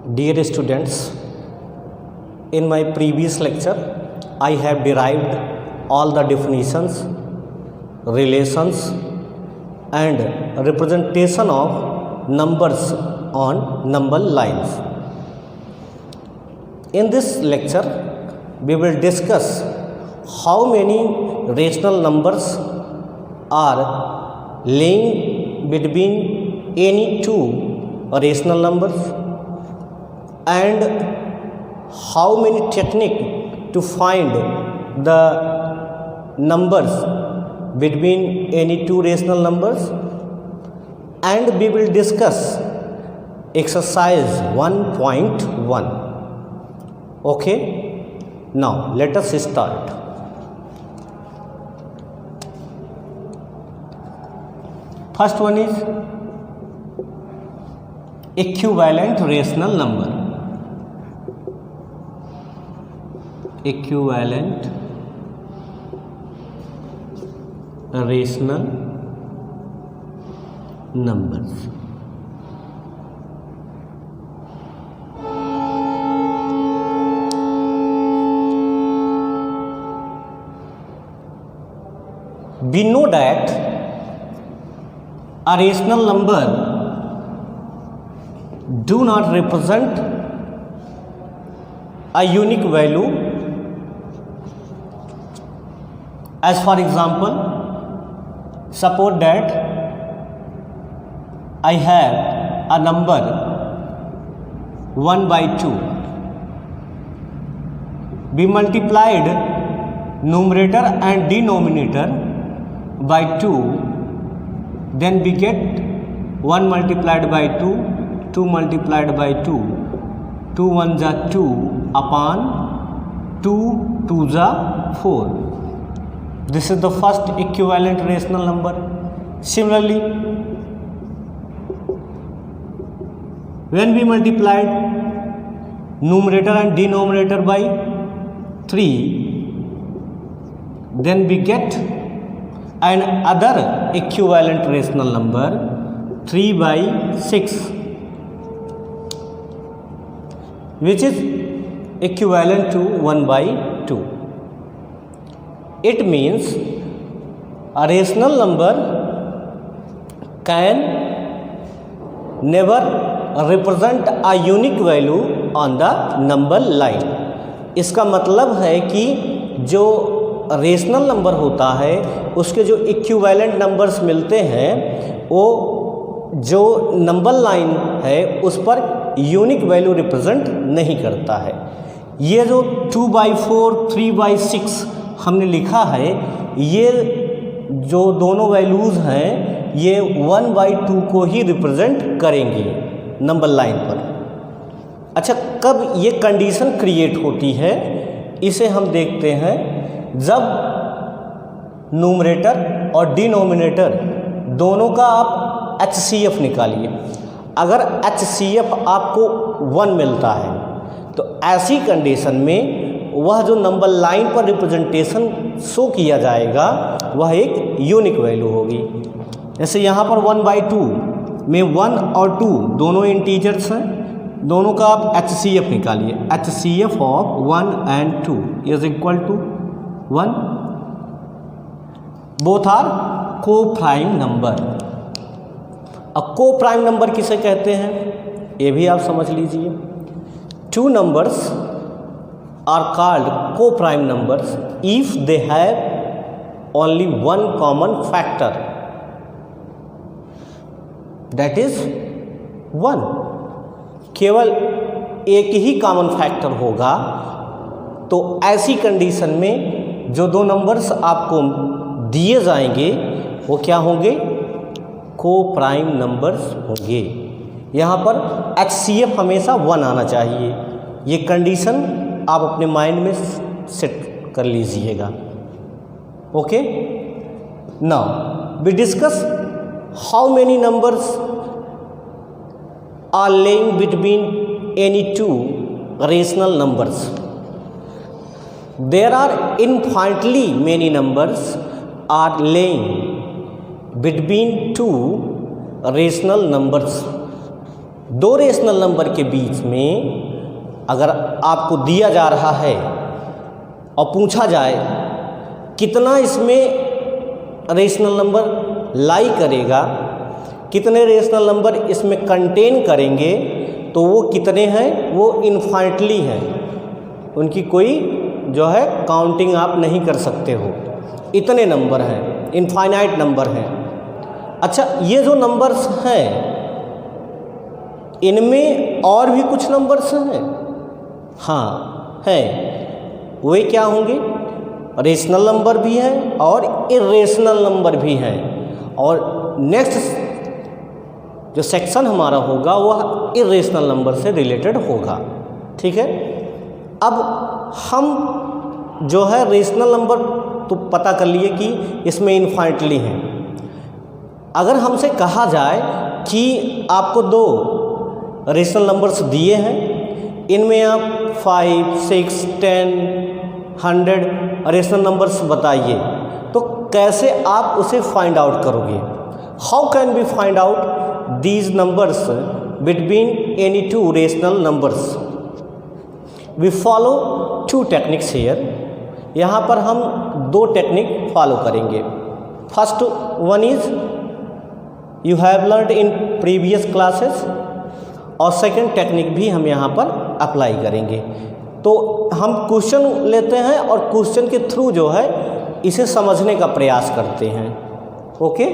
Dear students, in my previous lecture, I have derived all the definitions, relations, and representation of numbers on number lines. In this lecture, we will discuss how many rational numbers are lying between any two rational numbers, and how many technique to find the numbers between any two rational numbers, and we will discuss exercise 1.1. Okay, now let us start. First one is equivalent rational number. Equivalent rational numbers. We know that a rational number do not represent a unique value. As for example, suppose that I have a number 1/2. We multiplied numerator and denominator by 2, then we get 1 multiplied by 2, 2 multiplied by 2, 2 1s are 2 upon 2 2s are 4. This is the first equivalent rational number. Similarly, when we multiplied numerator and denominator by 3, then we get another equivalent rational number 3/6, which is equivalent to 1/2. It means a rational number can never represent a unique value on the number line. इसका मतलब है कि जो rational number होता है उसके जो equivalent numbers मिलते हैं वो जो नंबर लाइन है उस पर यूनिक वैल्यू रिप्रेजेंट नहीं करता है। ये जो 2/4 3/6 हमने लिखा है, ये जो दोनों वैल्यूज़ हैं ये 1/2 को ही रिप्रेजेंट करेंगी नंबर लाइन पर। अच्छा, कब ये कंडीशन क्रिएट होती है इसे हम देखते हैं। जब न्यूमरेटर और डिनोमिनेटर दोनों का आप HCF निकालिए। अगर HCF आपको 1 मिलता है तो ऐसी कंडीशन में वह जो नंबर लाइन पर रिप्रेजेंटेशन शो किया जाएगा वह एक यूनिक वैल्यू होगी। जैसे यहाँ पर 1/2 में 1 और 2 दोनों इंटीजर्स हैं, दोनों का आप HCF निकालिए। HCF of 1 and 2 is equal to 1। Both are co prime number. अब को प्राइम नंबर किसे कहते हैं ये भी आप समझ लीजिए। Two numbers are called co-prime numbers if they have only one common factor, that is 1। केवल एक ही कॉमन फैक्टर होगा तो ऐसी कंडीशन में जो दो नंबर्स आपको दिए जाएंगे वो क्या होंगे, को प्राइम नंबर्स होंगे। यहाँ पर HCF हमेशा 1 आना चाहिए। ये कंडीशन आप अपने माइंड में सेट कर लीजिएगा। Okay, now we discuss how many numbers are lying between any two rational numbers. There are infinitely many numbers are lying between two rational numbers. दो रेशनल नंबर के बीच में अगर आपको दिया जा रहा है और पूछा जाए कितना इसमें रेशनल नंबर लाई करेगा, कितने रेशनल नंबर इसमें कंटेन करेंगे, तो वो कितने हैं, वो इनफाइनाइटली हैं, उनकी कोई जो है काउंटिंग आप नहीं कर सकते हो, इतने नंबर हैं, इनफाइनाइट नंबर हैं। अच्छा, ये जो नंबर्स हैं इनमें और भी कुछ नंबर्स हैं? हाँ हैं। वे क्या होंगे? रेशनल नंबर भी हैं और इरेशनल नंबर भी हैं। और नेक्स्ट जो सेक्शन हमारा होगा वह इरेशनल नंबर से रिलेटेड होगा। ठीक है, अब हम जो है रेशनल नंबर तो पता कर लिए कि इसमें इनफाइनाइटली हैं। अगर हमसे कहा जाए कि आपको दो रेशनल नंबर्स दिए हैं, इनमें आप 5, 6, 10, 100 रेशनल नंबर्स बताइए, तो कैसे आप उसे फाइंड आउट करोगे? How can we find out these numbers between any two rational numbers? We follow two techniques here. यहाँ पर हम दो टेक्निक फॉलो करेंगे। First one is you have learned in previous classes, और सेकंड टेक्निक भी हम यहाँ पर अप्लाई करेंगे। तो हम क्वेश्चन लेते हैं और क्वेश्चन के थ्रू जो है इसे समझने का प्रयास करते हैं। ओके,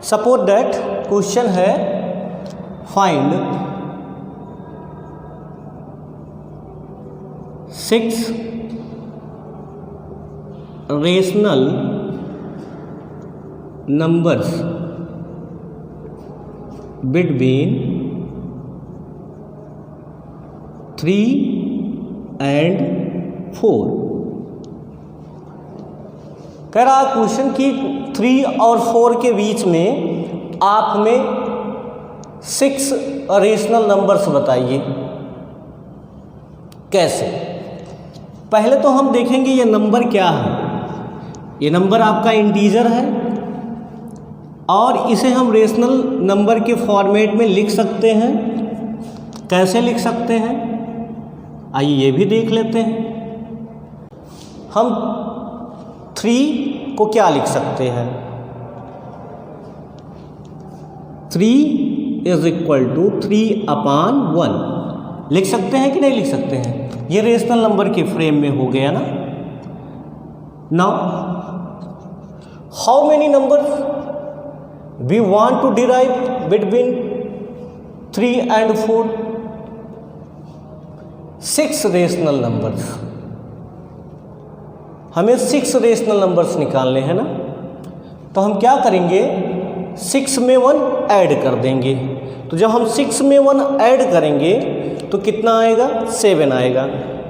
सपोज दैट क्वेश्चन है find 6 rational numbers between 3 and 4। कह रहा क्वेश्चन कि 3 और 4 के बीच में आप हमें 6 रेशनल नंबर्स बताइए। कैसे? पहले तो हम देखेंगे ये नंबर क्या है। ये नंबर आपका इंटीजर है और इसे हम रेशनल नंबर के फॉर्मेट में लिख सकते हैं। कैसे लिख सकते हैं, आइए ये भी देख लेते हैं। हम 3 को क्या लिख सकते हैं? 3 इज इक्वल टू 3/1 लिख सकते हैं कि नहीं लिख सकते हैं? ये रेशनल नंबर के फ्रेम में हो गया ना। Now how many numbers we want to derive between 3 and 4? 6 rational numbers. हमें 6 रेशनल नंबर्स निकालने हैं ना, तो हम क्या करेंगे? 6 में 1 ऐड कर देंगे। तो जब हम 6 में 1 ऐड करेंगे तो कितना आएगा? 7 आएगा।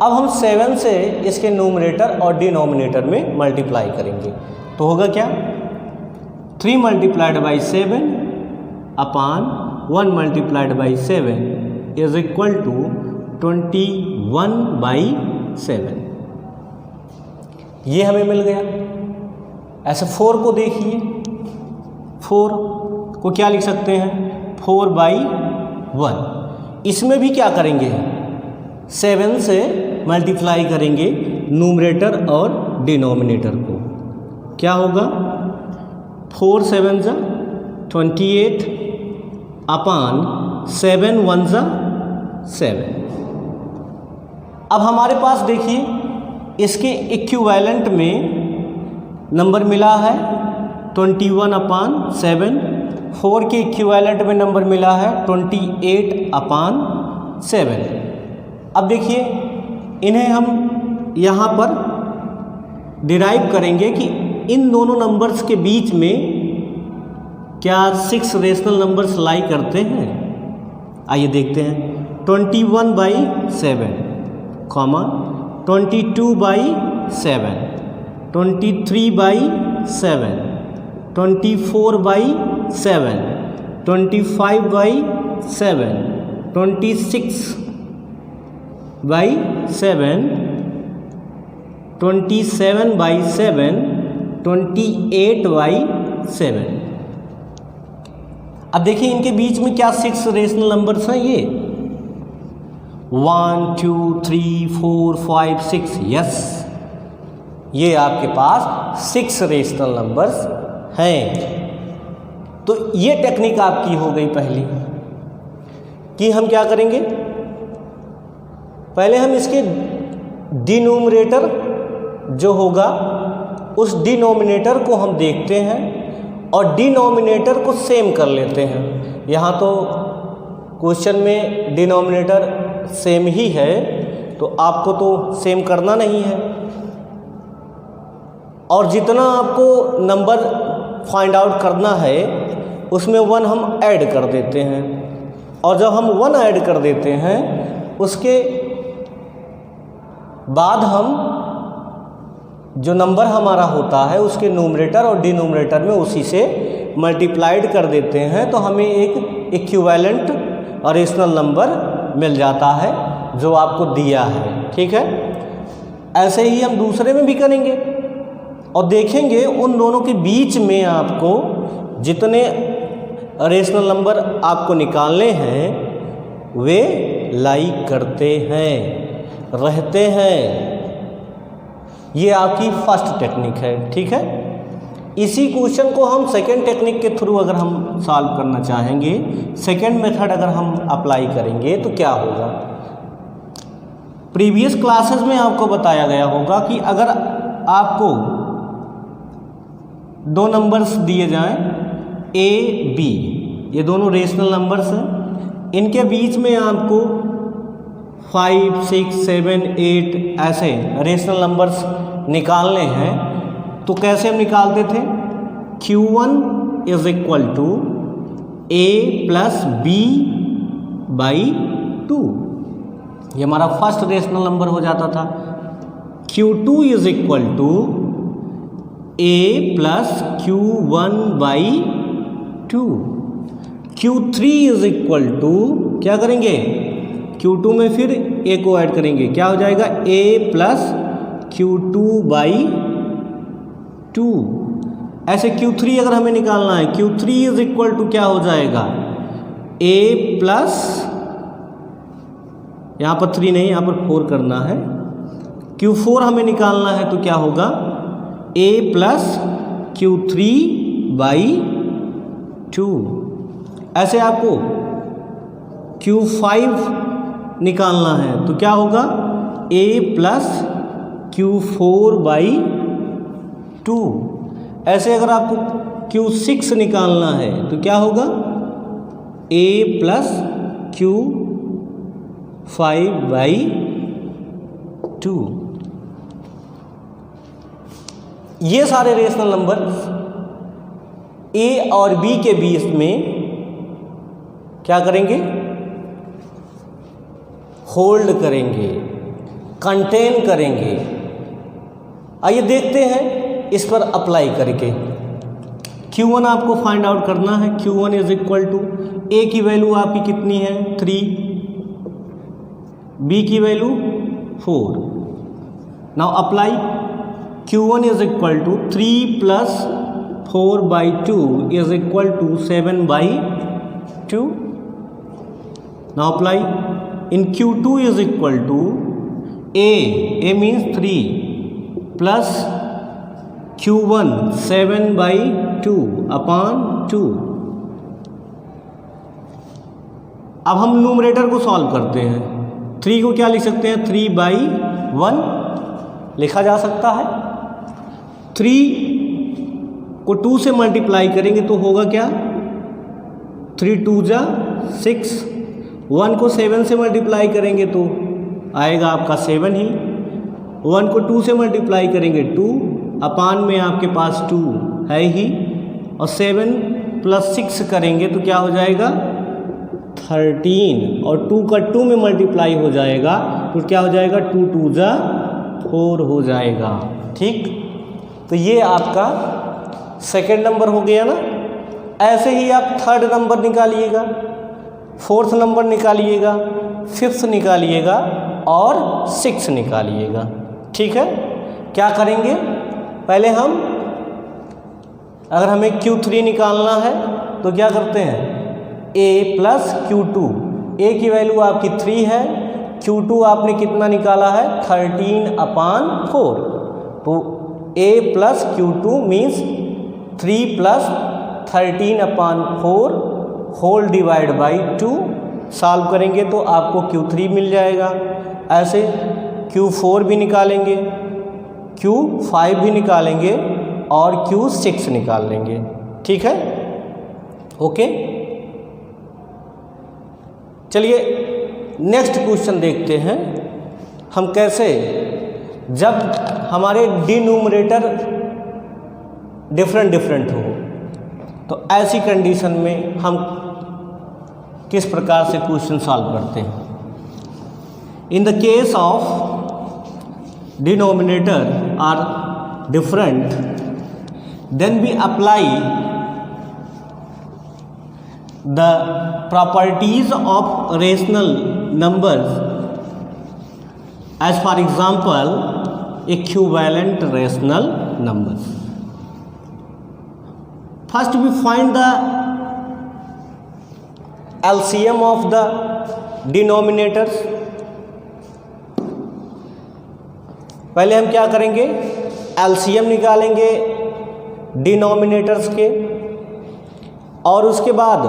अब हम 7 से इसके न्यूमरेटर और डिनोमिनेटर में मल्टीप्लाई करेंगे तो होगा क्या? 3 multiplied by 7 upon 1 multiplied by 7 is equal to 21/7। ये हमें मिल गया। ऐसे 4 को देखिए, 4 को क्या लिख सकते हैं? 4/1। इसमें भी क्या करेंगे? 7 से मल्टीप्लाई करेंगे न्यूमरेटर और डिनोमिनेटर को। क्या होगा? 4 7 जा 28 अपॉन 7 1 जा 7। अब हमारे पास देखिए इसके इक्विवेलेंट में नंबर मिला है 21/7। 4 के इक्विवेलेंट में नंबर मिला है 28/7। अब देखिए इन्हें हम यहाँ पर डिराइव करेंगे कि इन दोनों नंबर्स के बीच में क्या 6 रेशनल नंबर्स लाई करते हैं। आइए देखते हैं। 21/7, 22/7, 23/7, 24/7, 25/7, 26/7, 27/7 28/7। अब देखिए इनके बीच में क्या 6 रेशनल नंबर्स हैं, ये 1 2 3 4 5 6। यस, ये आपके पास 6 रेशनल नंबर्स हैं। तो ये टेक्निक आपकी हो गई पहली कि हम क्या करेंगे, पहले हम इसके डिनोमिनेटर जो होगा उस डिनोमिनेटर को हम देखते हैं और डिनोमिनेटर को सेम कर लेते हैं। यहाँ तो क्वेश्चन में डिनोमिनेटर सेम ही है तो आपको तो सेम करना नहीं है, और जितना आपको नंबर फाइंड आउट करना है उसमें 1 हम ऐड कर देते हैं, और जब हम 1 ऐड कर देते हैं उसके बाद हम जो नंबर हमारा होता है उसके न्यूमरेटर और डिनोमिनेटर में उसी से मल्टीप्लाइड कर देते हैं, तो हमें एक इक्विवेलेंट और रेशनल नंबर मिल जाता है जो आपको दिया है। ठीक है, ऐसे ही हम दूसरे में भी करेंगे और देखेंगे उन दोनों के बीच में आपको जितने रेशनल नंबर आपको निकालने हैं वे लाइक करते हैं, रहते हैं। ये आपकी फर्स्ट टेक्निक है। ठीक है, इसी क्वेश्चन को हम सेकेंड टेक्निक के थ्रू अगर हम सॉल्व करना चाहेंगे, सेकेंड मेथड अगर हम अप्लाई करेंगे तो क्या होगा। प्रीवियस क्लासेस में आपको बताया गया होगा कि अगर आपको 2 नंबर्स दिए जाएं A B, ये दोनों रेशनल नंबर्स हैं, इनके बीच में आपको 5 6 7 8 ऐसे रेशनल नंबर्स निकालने हैं, तो कैसे हम निकालते थे, Q1 is equal to A plus B/2, ये हमारा फर्स्ट रेशनल नंबर हो जाता था। Q2 is equal to A plus Q1/2। Q3 is equal to क्या करेंगे, Q2 में फिर A को ऐड करेंगे, क्या हो जाएगा A प्लस Q2/2। ऐसे Q3 अगर हमें निकालना है, Q3 इज इक्वल टू क्या हो जाएगा A प्लस, यहाँ पर 3 नहीं, यहाँ पर 4 करना है। Q4 हमें निकालना है तो क्या होगा A प्लस Q3/2। ऐसे आपको Q5 निकालना है तो क्या होगा A प्लस Q4/2। ऐसे अगर आपको Q6 निकालना है तो क्या होगा A प्लस Q5/2। ये सारे रेशनल नंबर A और B के बीच में क्या करेंगे, होल्ड करेंगे, कंटेन करेंगे। आइए देखते हैं इस पर अप्लाई करके। Q1 आपको फाइंड आउट करना है। Q1 is equal to A की वैल्यू आपकी कितनी है 3, B की value 4। Now apply Q1 is equal to 3 plus 4/2 is equal to 7/2। Now apply in Q2 is equal to A means 3 plus Q1 7/2/2। अब हम numerator को सॉल्व करते हैं। 3 को क्या लिख सकते हैं, 3/1 लिखा जा सकता है। 3 को 2 से मल्टीप्लाई करेंगे तो होगा क्या, 3 2 जा 6। 1 को 7 से मल्टीप्लाई करेंगे तो आएगा आपका 7 ही। 1 को 2 से मल्टीप्लाई करेंगे 2, अपान में आपके पास 2 है ही, और 7 प्लस 6 करेंगे तो क्या हो जाएगा 13, और 2 का 2 में मल्टीप्लाई हो जाएगा तो क्या हो जाएगा 2 2 जा 4 हो जाएगा। ठीक, तो ये आपका सेकेंड नंबर हो गया ना। ऐसे ही आप थर्ड नंबर निकालिएगा, फोर्थ नंबर निकालिएगा, फिफ्थ निकालिएगा और 6 निकालिएगा। ठीक है, क्या करेंगे, पहले हम अगर हमें Q3 निकालना है तो क्या करते हैं, A प्लस Q2, A की वैल्यू आपकी 3 है, Q2 आपने कितना निकाला है 13/4, तो A plus Q2 means 3 plus 13/4 whole divide by 2। Solve करेंगे तो आपको Q3 मिल जाएगा। ऐसे Q4 भी निकालेंगे, Q5 भी निकालेंगे और Q6 निकाल लेंगे। ठीक है, ओके। चलिए नेक्स्ट क्वेश्चन देखते हैं हम कैसे, जब हमारे डिनोमिनेटर डिफरेंट हो तो ऐसी कंडीशन में हम किस प्रकार से क्वेश्चन सॉल्व करते हैं। In the case of denominator are different, then we apply the properties of rational numbers, as for example equivalent rational numbers. First we find the LCM of the denominators. पहले हम क्या करेंगे, LCM निकालेंगे denominators के, और उसके बाद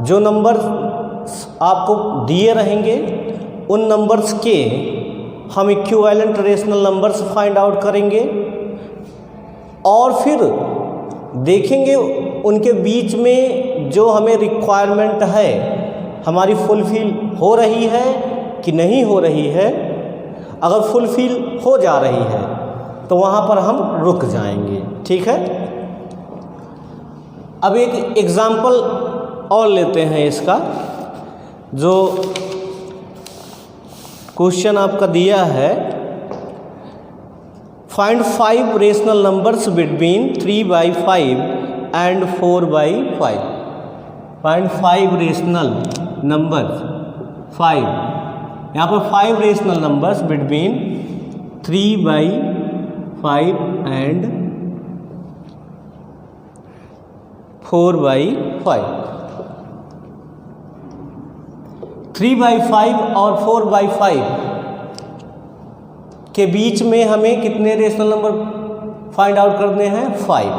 जो नंबर्स आपको दिए रहेंगे उन नंबर्स के हम equivalent rational numbers find out करेंगे, और फिर देखेंगे उनके बीच में जो हमें रिक्वायरमेंट है हमारी फुलफिल हो रही है कि नहीं हो रही है। अगर फुलफिल हो जा रही है तो वहाँ पर हम रुक जाएंगे। ठीक है, अब एक एग्जाम्पल और लेते हैं इसका। जो क्वेश्चन आपका दिया है, find 5 rational numbers between 3/5 and 4/5। Find 5 rational numbers, 5, यहाँ पर 5 रेशनल नंबर्स बिटवीन 3/5 एंड 4/5। 3/5 और 4/5 के बीच में हमें कितने रेशनल नंबर फाइंड आउट करने हैं, 5।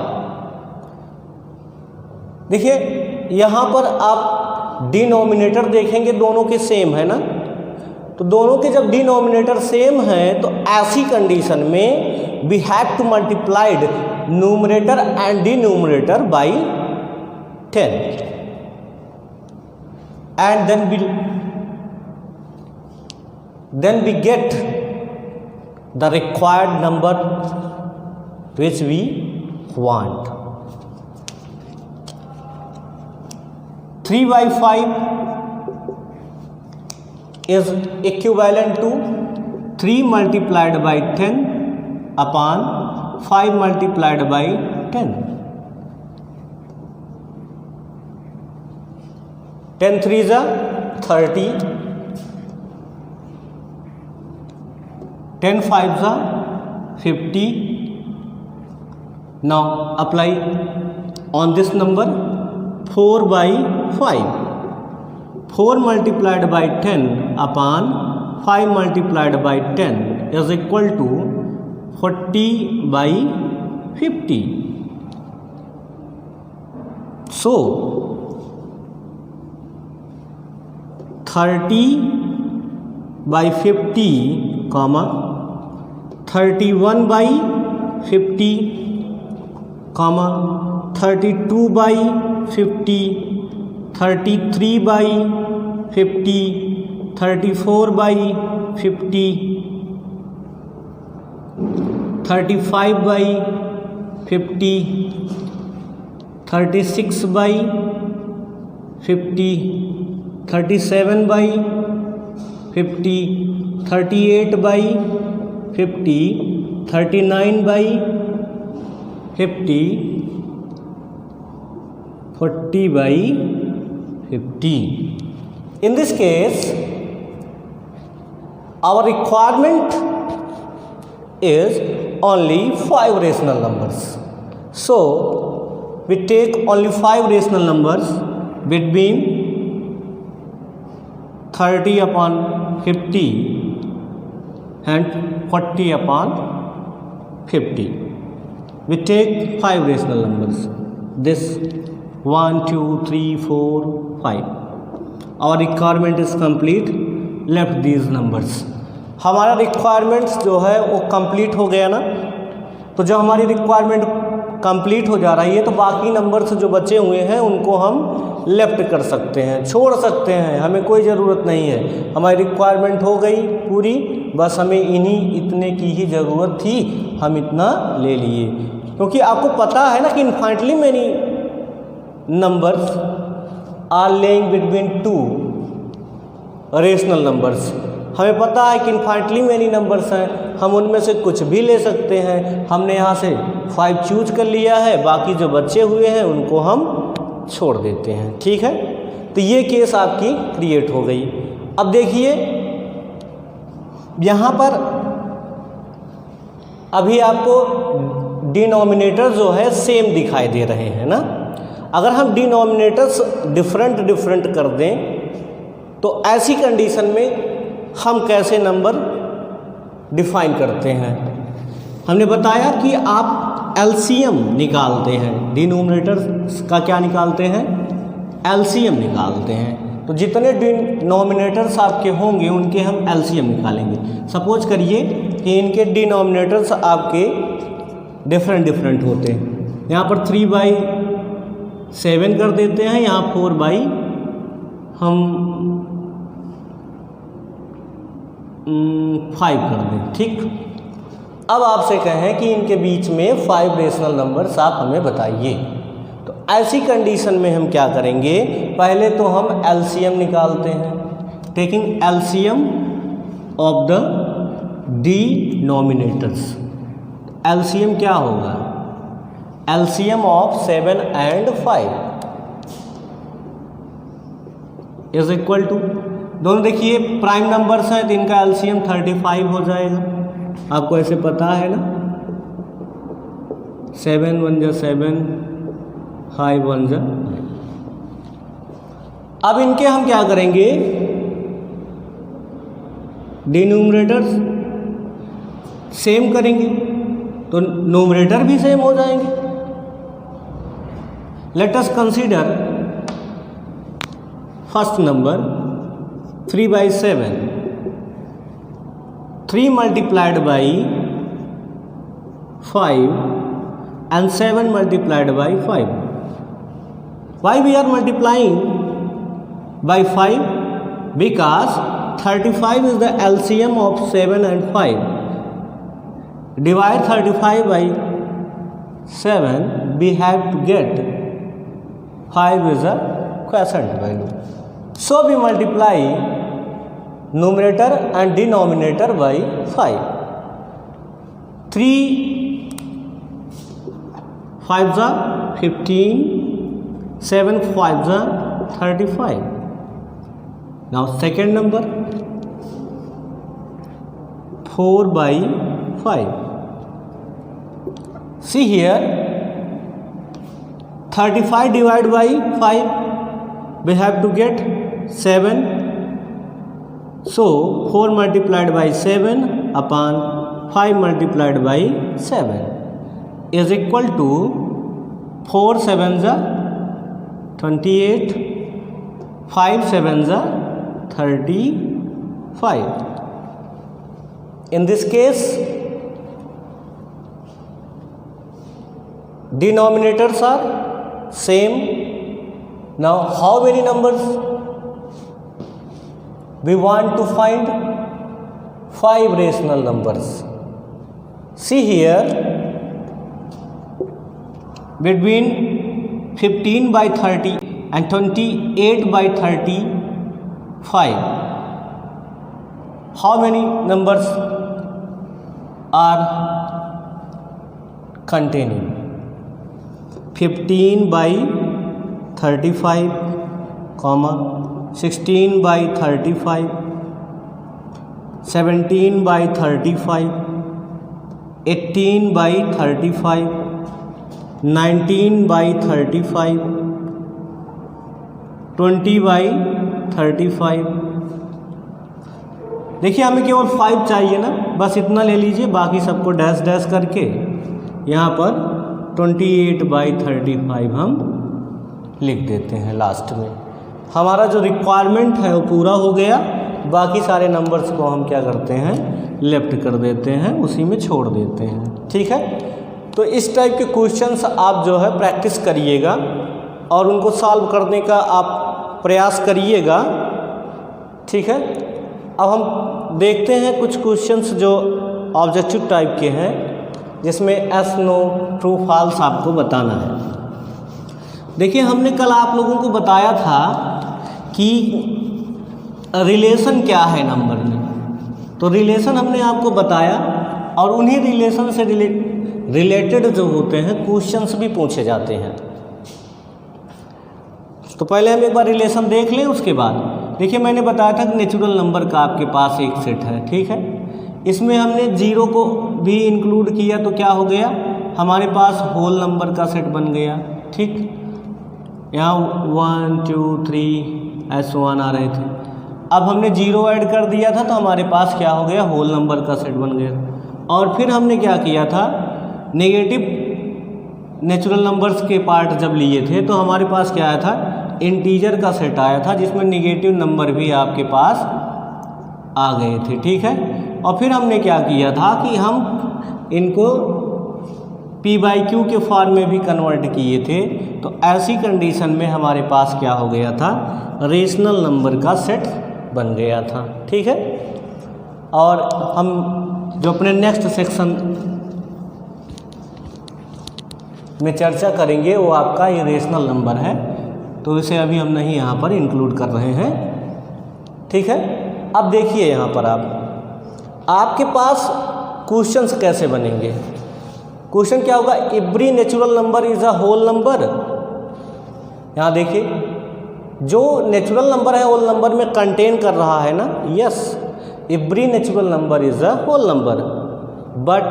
देखिए यहाँ पर आप डिनोमिनेटर देखेंगे दोनों के सेम है ना, तो दोनों के जब डिनोमिनेटर सेम हैं तो ऐसी कंडीशन में we have to multiplied numerator and denominator by 10 and then we get the required number which we want. 3/5 is equivalent to 3 multiplied by 10 upon 5 multiplied by 10. 10 3s are 30, 10 5s are 50. Now apply on this number 4/5. 4 multiplied by 10 upon 5 multiplied by 10 is equal to 40/50. So 30/50, 31/50, 32/50, 33/50, 34/50, 35/50, 36/50, 37/50, 38/50, 39/50, 40/50. In this case, our requirement is only 5 rational numbers. So we take only 5 rational numbers between 30 upon 50 and 40 upon 50. We take 5 rational numbers. This 1, 2, 3, 4, 5. Our requirement is complete. Left these numbers. हमारा requirements जो है वो complete हो गया ना, तो जब हमारी रिक्वायरमेंट कंप्लीट हो जा रही है तो बाकी नंबर्स जो बचे हुए हैं उनको हम लेफ्ट कर सकते हैं, छोड़ सकते हैं, हमें कोई ज़रूरत नहीं है। हमारी रिक्वायरमेंट हो गई पूरी, बस हमें इतने की ही ज़रूरत थी, हम इतना ले लिए। क्योंकि आपको पता है ना कि infinitely many numbers are lying between 2 rational numbers. हमें पता है कि इनफाइनाइटली मेनी नंबर्स हैं, हम उनमें से कुछ भी ले सकते हैं। हमने यहाँ से 5 चूज कर लिया है, बाकी जो बचे हुए हैं उनको हम छोड़ देते हैं। ठीक है, तो ये केस आपकी क्रिएट हो गई। अब देखिए यहाँ पर अभी आपको डिनोमिनेटर जो है सेम दिखाई दे रहे हैं ना। अगर हम डिनोमिनेटर्स डिफरेंट कर दें तो ऐसी कंडीशन में हम कैसे नंबर डिफाइन करते हैं। हमने बताया कि आप एलसीएम निकालते हैं, डिनोमिनेटर का क्या निकालते हैं, एलसीएम निकालते हैं। तो जितने डिनोमिनेटर्स आपके होंगे उनके हम एलसीएम निकालेंगे। सपोज करिए कि इनके डिनोमिनेटर्स आपके डिफरेंट होते हैं। यहाँ पर 3/7 कर देते हैं, यहाँ 4 हम 5 कर दें। ठीक, अब आपसे कहें कि इनके बीच में 5 रेशनल नंबर्स आप हमें बताइए, तो ऐसी कंडीशन में हम क्या करेंगे, पहले तो हम एलसीएम निकालते हैं। Taking LCM of the denominators. LCM क्या होगा, LCM of 7 and 5 is equal to, दोनों देखिए प्राइम नंबर्स हैं तो इनका एलसीएम 35 हो जाएगा। आपको ऐसे पता है ना, 7 1 जा 7, 5 1 जा। अब इनके हम क्या करेंगे, डिनोमिनेटर्स सेम करेंगे तो नोमिनेटर भी सेम हो जाएंगे। Let us consider first number 3/7, 3 multiplied by 5 and 7 multiplied by 5. Why we are multiplying by 5? Because 35 is the LCM of 7 and 5. Divide 35 by 7, we have to get 5 is a quotient value. So we multiply numerator and denominator by 5. 3 5s are 15, 7 5s are 35. Now second number 4/5. See here, 35 divided by 5, we have to get 7. So 4 multiplied by 7 upon 5 multiplied by 7 is equal to 4 7s are 28, 5 7s are 35. In this case, denominators are same. Now how many numbers? We want to find 5 rational numbers. See here, between 15/30 and 28/35, how many numbers are containing? 15/35, 16/35, 17/35, 18/35, 19/35, 20/35। देखिए हमें केवल 5 चाहिए ना, बस इतना ले लीजिए, बाकी सबको डैश डैश करके यहाँ पर 28/35 हम लिख देते हैं लास्ट में। हमारा जो रिक्वायरमेंट है वो पूरा हो गया। बाकी सारे नंबर्स को हम क्या करते हैं, लेफ्ट कर देते हैं, उसी में छोड़ देते हैं। ठीक है, तो इस टाइप के क्वेश्चंस आप जो है प्रैक्टिस करिएगा और उनको सॉल्व करने का आप प्रयास करिएगा। ठीक है, अब हम देखते हैं कुछ क्वेश्चंस जो ऑब्जेक्टिव टाइप के हैं, जिसमें एस नो ट्रू फॉल्स आपको बताना है। देखिए हमने कल आप लोगों को बताया था कि रिलेशन क्या है नंबर में, तो रिलेशन हमने आपको बताया और उन्हीं रिलेशन से रिलेटेड जो होते हैं क्वेश्चंस भी पूछे जाते हैं। तो पहले हम एक बार रिलेशन देख लें, उसके बाद देखिए मैंने बताया था कि नेचुरल नंबर का आपके पास एक सेट है। ठीक है, इसमें हमने 0 को भी इंक्लूड किया तो क्या हो गया, हमारे पास होल नंबर का सेट बन गया। ठीक, यहाँ 1 2 3 ऐसे 1 आ रहे थे, अब हमने 0 ऐड कर दिया था तो हमारे पास क्या हो गया, होल नंबर का सेट बन गया। और फिर हमने क्या किया था, नेगेटिव नेचुरल नंबर्स के पार्ट जब लिए थे तो हमारे पास क्या आया था, इंटीजर का सेट आया था, जिसमें नेगेटिव नंबर भी आपके पास आ गए थे। ठीक है, और फिर हमने क्या किया था कि हम इनको p/q के फॉर्म में भी कन्वर्ट किए थे। तो ऐसी कंडीशन में हमारे पास क्या हो गया था, रेशनल नंबर का सेट बन गया था। ठीक है, और हम जो अपने नेक्स्ट सेक्शन में चर्चा करेंगे वो आपका ये रेशनल नंबर है, तो इसे अभी हम नहीं यहाँ पर इंक्लूड कर रहे हैं। ठीक है, अब देखिए यहाँ पर आपके पास क्वेश्चंस कैसे बनेंगे। क्वेश्चन क्या होगा, every natural number is a whole number. यहाँ देखिए जो नेचुरल नंबर है होल नंबर में कंटेन कर रहा है ना, yes, every natural number is a whole number, but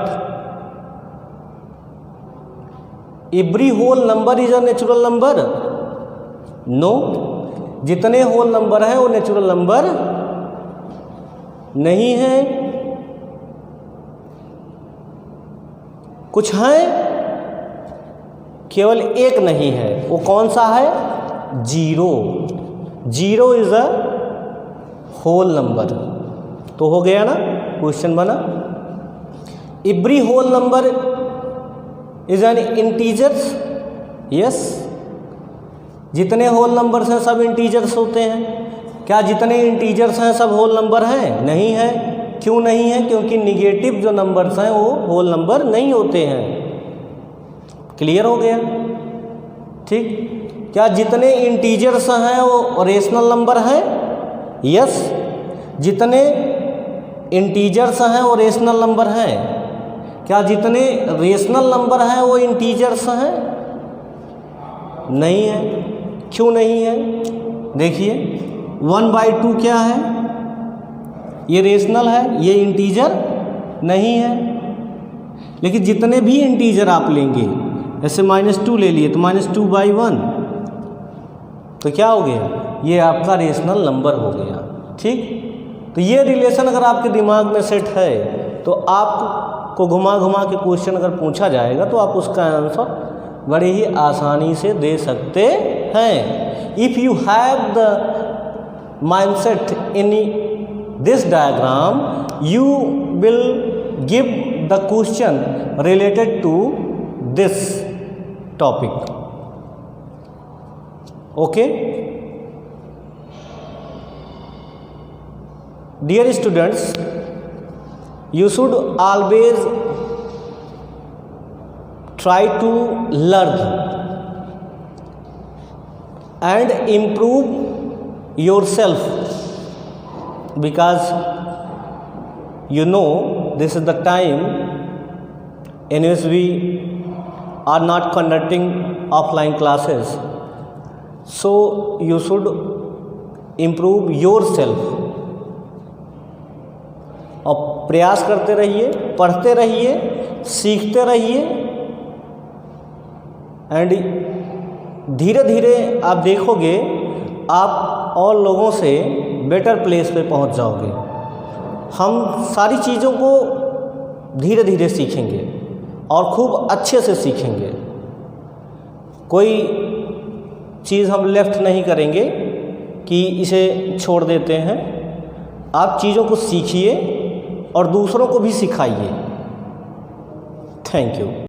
every whole number is a natural number, no, जितने होल नंबर हैं वो नेचुरल नंबर नहीं है। कुछ हैं, केवल एक नहीं है, वो कौन सा है, 0। 0 इज अ होल नंबर। तो हो गया ना, क्वेश्चन बना, every whole number is an integers, yes, जितने होल नंबर्स हैं सब इंटीजर्स होते हैं। क्या जितने इंटीजर्स हैं सब होल नंबर हैं, नहीं है। क्यों नहीं है, क्योंकि निगेटिव जो नंबर्स हैं वो होल नंबर नहीं होते हैं। क्लियर हो गया। ठीक, क्या जितने इंटीजर्स हैं वो रेशनल नंबर हैं, यस, जितने इंटीजर्स हैं वो रेशनल नंबर हैं। क्या जितने रेशनल नंबर हैं वो इंटीजर्स हैं, नहीं है। क्यों नहीं है, देखिए 1/2 क्या है, ये रेशनल है, ये इंटीजर नहीं है। लेकिन जितने भी इंटीजर आप लेंगे, जैसे -2 ले लिए तो -2/1, तो क्या हो गया, ये आपका रेशनल नंबर हो गया। ठीक, तो ये रिलेशन अगर आपके दिमाग में सेट है तो आपको घुमा घुमा के क्वेश्चन अगर पूछा जाएगा तो आप उसका आंसर बड़े ही आसानी से दे सकते हैं। If you have the mindset in this diagram, you will give the question related to this topic. Okay? Dear students, you should always try to learn and improve yourself, because you know this is the time in which we are not conducting offline classes, so you should improve yourself। और प्रयास करते रहिए, पढ़ते रहिए, सीखते रहिए and धीरे धीरे आप देखोगे आप और लोगों से बेटर प्लेस पे पहुंच जाओगे। हम सारी चीज़ों को धीरे धीरे सीखेंगे और खूब अच्छे से सीखेंगे। कोई चीज़ हम लेफ्ट नहीं करेंगे कि इसे छोड़ देते हैं। आप चीज़ों को सीखिए और दूसरों को भी सिखाइए। Thank you.